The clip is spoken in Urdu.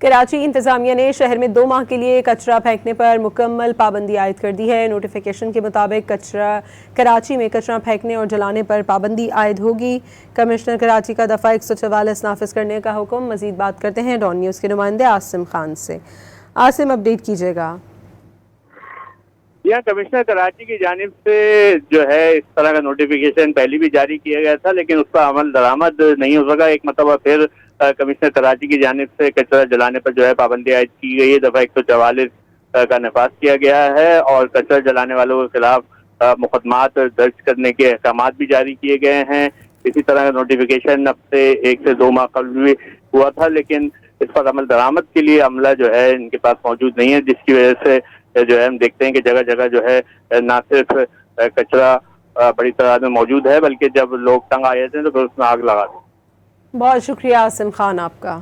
کراچی انتظامیہ نے شہر میں 2 ماہ کے لیے کچرا پھینکنے پر مکمل پابندی عائد کر دی ہے۔ نوٹیفیکیشن کے مطابق کراچی میں کچرا پھینکنے اور جلانے پر پابندی عائد ہوگی۔ کمشنر کراچی کا دفعہ 144 نافذ کرنے کا حکم۔ مزید بات کرتے ہیں ڈان نیوز کے نمائندے عاصم خان سے۔ عاصم، اپڈیٹ کیجیے گا۔ یہاں کمشنر کراچی کی جانب سے جو ہے اس طرح کا نوٹیفیکیشن پہلی بھی جاری کیا گیا تھا، لیکن اس کا عمل درآمد نہیں ہو سکا۔ ایک مرتبہ پھر کمشنر کراچی کی جانب سے کچرا جلانے پر جو ہے پابندی عائد کی گئی ہے۔ دفعہ 144 کا نفاذ کیا گیا ہے اور کچرا جلانے والوں کے خلاف مقدمات درج کرنے کے احکامات بھی جاری کیے گئے ہیں۔ اسی طرح کا نوٹیفیکیشن اب سے 1 سے 2 ماہ قبل بھی ہوا تھا، لیکن اس پر عمل درآمد کے لیے عملہ جو ہے ان کے پاس موجود نہیں ہے، جس کی وجہ سے جو ہے ہم دیکھتے ہیں کہ جگہ جگہ جو ہے نہ صرف کچرا بڑی تعداد میں موجود ہے، بلکہ جب لوگ تنگ آ جاتے ہیں تو پھر اس میں آگ لگا دیتے ہیں۔ بہت شکریہ عاصم خان آپ کا۔